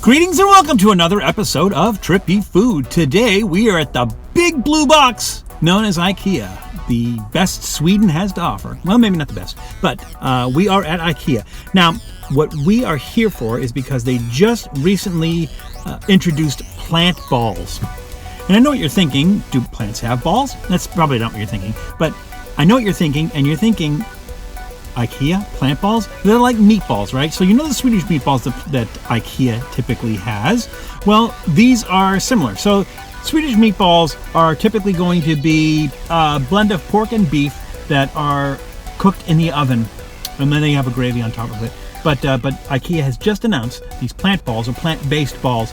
Greetings and welcome to another episode of Trippy Food. Today we are at the big blue box known as Ikea, the best Sweden has to offer. Well, maybe not the best, but we are at Ikea. Now, what we are here for is because they just recently introduced plant balls. And I know what you're thinking, do plants have balls? That's probably not what you're thinking, but I know what you're thinking, and you're thinking, Ikea plant balls? They're like meatballs, right? So you know the Swedish meatballs that Ikea typically has? Well, these are similar. So Swedish meatballs are typically going to be a blend of pork and beef that are cooked in the oven, and then they have a gravy on top of it. But Ikea has just announced these plant balls, or plant-based balls,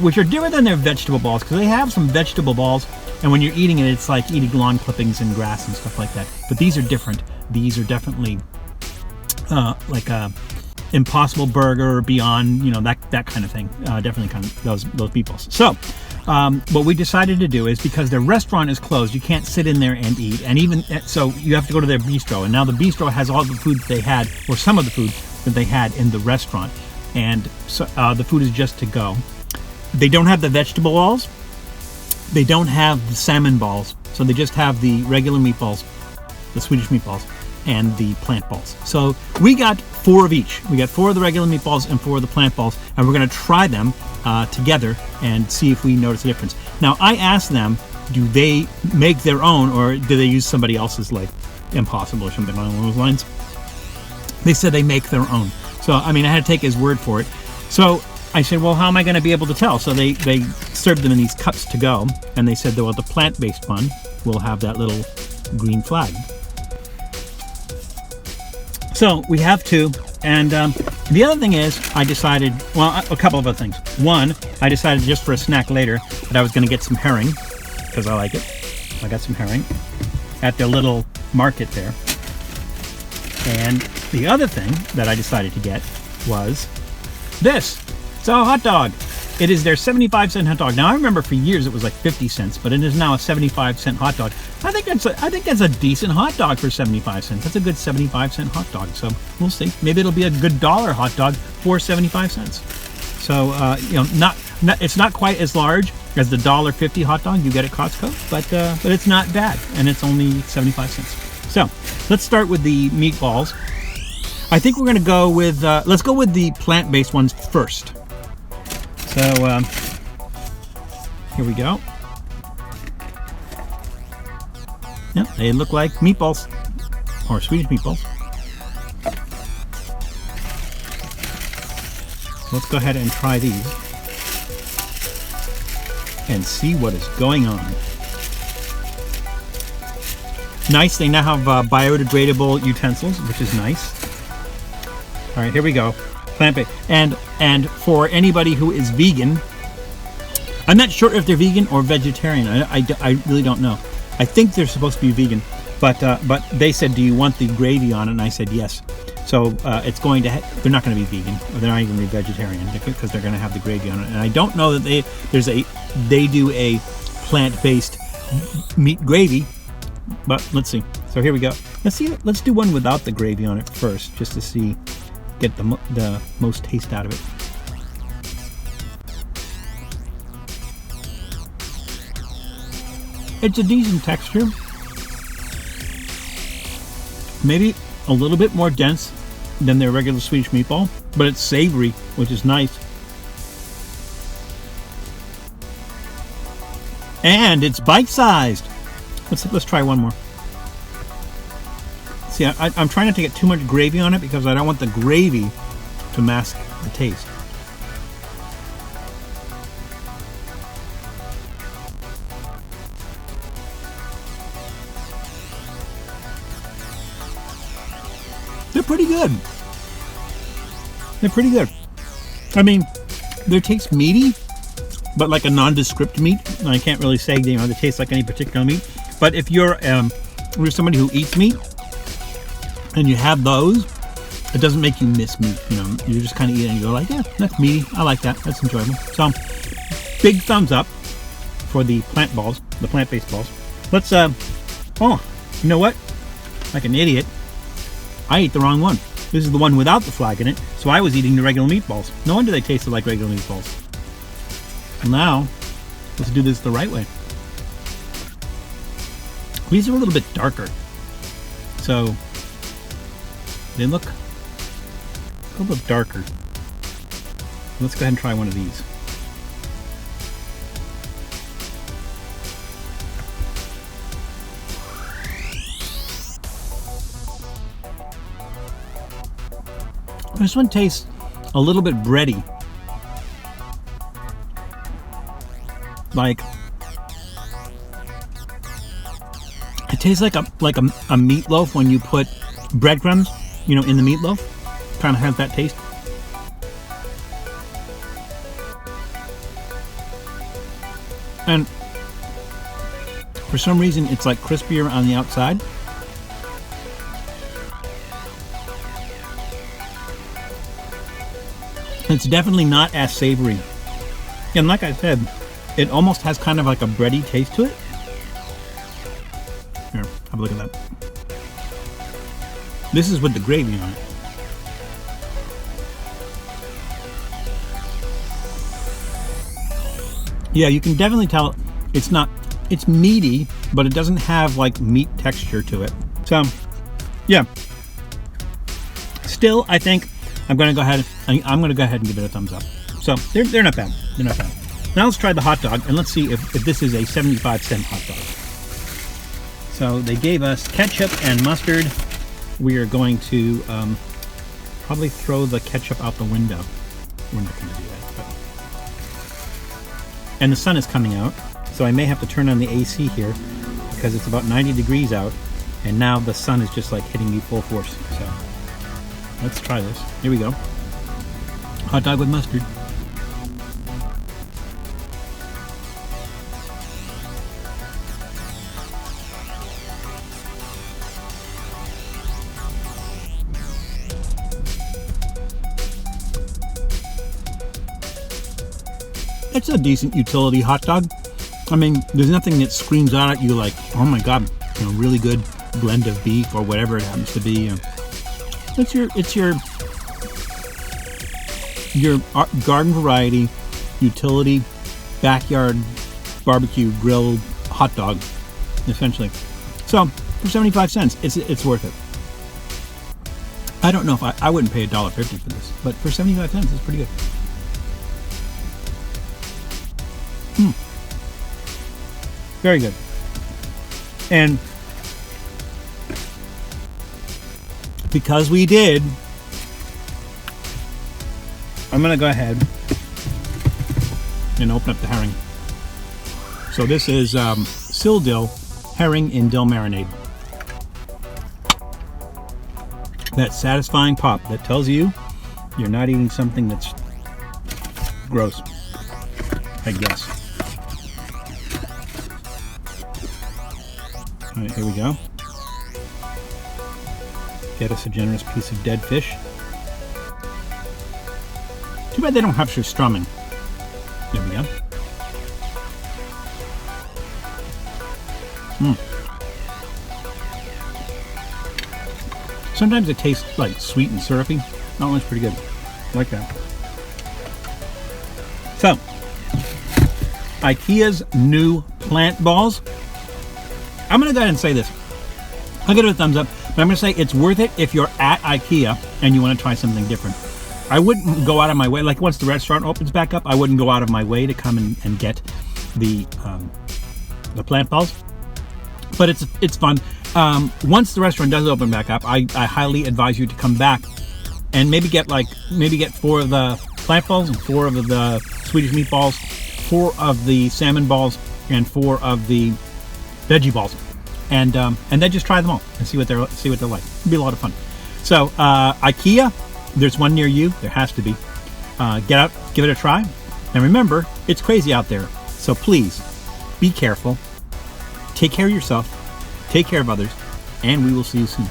which are different than their vegetable balls, because they have some vegetable balls, and when you're eating it, it's like eating lawn clippings and grass and stuff like that. But these are different. These are definitely like a Impossible Burger, Beyond, you know, that kind of thing. Definitely kind of those meatballs. So what we decided to do is, because their restaurant is closed, you can't sit in there and eat, and even so you have to go to their bistro. And now the bistro has all the food that they had, or some of the food that they had in the restaurant, and so the food is just to go. They don't have the vegetable balls. They don't have the salmon balls, so they just have the regular meatballs, the Swedish meatballs, and the plant balls. So we got 4 of each. We got 4 of the regular meatballs and 4 of the plant balls, and we're going to try them together and see if we notice a difference. Now, I asked them, do they make their own, or do they use somebody else's, like Impossible or something along those lines? They said they make their own. So, I mean, I had to take his word for it. So I said, well, how am I going to be able to tell? So they served them in these cups to go, and they said, well, the plant-based one will have that little green flag. So we have 2, and the other thing is, I decided, well, a couple of other things. One, I decided just for a snack later that I was going to get some herring, because I like it. I got some herring at their little market there. And the other thing that I decided to get was this. It's a hot dog. It is their 75-cent hot dog. Now, I remember for years it was like 50 cents, but it is now a 75-cent hot dog. I think that's a decent hot dog for 75 cents. That's a good 75-cent hot dog. So we'll see. Maybe it'll be a good dollar hot dog for 75 cents. So you know, it's not quite as large as the $1.50 hot dog you get at Costco, but it's not bad, and it's only 75 cents. So let's start with the meatballs. I think we're going to go with let's go with the plant-based ones first. So here we go. Yep, they look like meatballs, or Swedish meatballs. Let's go ahead and try these and see what is going on. Nice, they now have biodegradable utensils, which is nice. All right, here we go. Plant-based. And for anybody who is vegan, I'm not sure if they're vegan or vegetarian. I really don't know. I think they're supposed to be vegan, but they said, do you want the gravy on it? And I said yes. So it's going to they're not going to be vegan, or they're not even going to be vegetarian, because they're going to have the gravy on it. And I don't know that they do a plant-based meat gravy, but let's see. So here we go. Let's do one without the gravy on it first, just to see, get the most taste out of it. It's a decent texture. Maybe a little bit more dense than their regular Swedish meatball, but it's savory, which is nice. And it's bite-sized. Let's try one more. See, I'm trying not to get too much gravy on it, because I don't want the gravy to mask the taste. They're pretty good. They're pretty good. I mean, they taste meaty, but like a nondescript meat. I can't really say, you know, they taste like any particular meat. But if you're somebody who eats meat, and you have those, it doesn't make you miss meat. You know, you just kind of eat it and you go like, yeah, that's meaty. I like that. That's enjoyable. So, big thumbs up for the plant balls, the plant-based balls. Let's, oh, you know what? Like an idiot, I ate the wrong one. This is the one without the flag in it, so I was eating the regular meatballs. No wonder they tasted like regular meatballs. Now, let's do this the right way. These are a little bit darker, so they look a little bit darker. Let's go ahead and try one of these. This one tastes a little bit bready. Like, it tastes like a meatloaf when you put breadcrumbs, you know, in the meatloaf. Kind of has that taste. And for some reason, it's like crispier on the outside. It's definitely not as savory. And like I said, it almost has kind of like a bready taste to it. Here, have a look at that. This is with the gravy on it. Yeah, you can definitely tell it's meaty, but it doesn't have like meat texture to it. So, yeah. Still, I think I'm going to go ahead and give it a thumbs up. So, they're not bad. They're not bad. Now let's try the hot dog, and let's see if this is a 75-cent hot dog. So, they gave us ketchup and mustard. We are going to probably throw the ketchup out the window. We're not going to do that. But... And the sun is coming out, so I may have to turn on the AC here because it's about 90 degrees out, and now the sun is just like hitting me full force. So let's try this. Here we go. Hot dog with mustard. It's a decent utility hot dog. I mean, there's nothing that screams out at you like, oh my god, you know, really good blend of beef or whatever it happens to be. It's your garden variety, utility, backyard barbecue grill hot dog, essentially. So for 75 cents, it's worth it. I don't know if I wouldn't pay $1.50 for this, but for 75 cents, it's pretty good. Very good. And because we did, I'm going to go ahead and open up the herring. So this is sill dill herring in dill marinade. That satisfying pop that tells you you're not eating something that's gross, I guess. All right, here we go. Get us a generous piece of dead fish. Too bad they don't have surströmming. There we go. Sometimes it tastes like sweet and syrupy. That one's pretty good. I like that. So, Ikea's new plant balls. I'm going to go ahead and say this. I'll give it a thumbs up, but I'm going to say it's worth it if you're at Ikea and you want to try something different. I wouldn't go out of my way, like once the restaurant opens back up, I wouldn't go out of my way to come and get the plant balls. But it's fun. Once the restaurant does open back up, I highly advise you to come back and maybe get 4 of the plant balls and 4 of the Swedish meatballs, 4 of the salmon balls, and 4 of the veggie balls, and then just try them all and see what they're like. It'll be a lot of fun. So Ikea, there's one near you. There has to be. Get out, give it a try, and remember, it's crazy out there. So please be careful. Take care of yourself. Take care of others, and we will see you soon.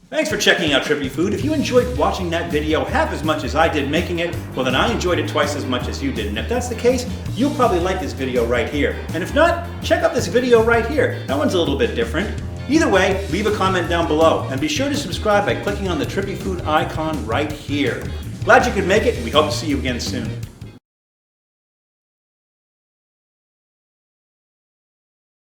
Thanks for checking out Trippy Food. If you enjoyed watching that video half as much as I did making it, well then I enjoyed it twice as much as you did. And if that's the case, you'll probably like this video right here. And if not, check out this video right here. That one's a little bit different. Either way, leave a comment down below, and be sure to subscribe by clicking on the Trippy Food icon right here. Glad you could make it, and we hope to see you again soon.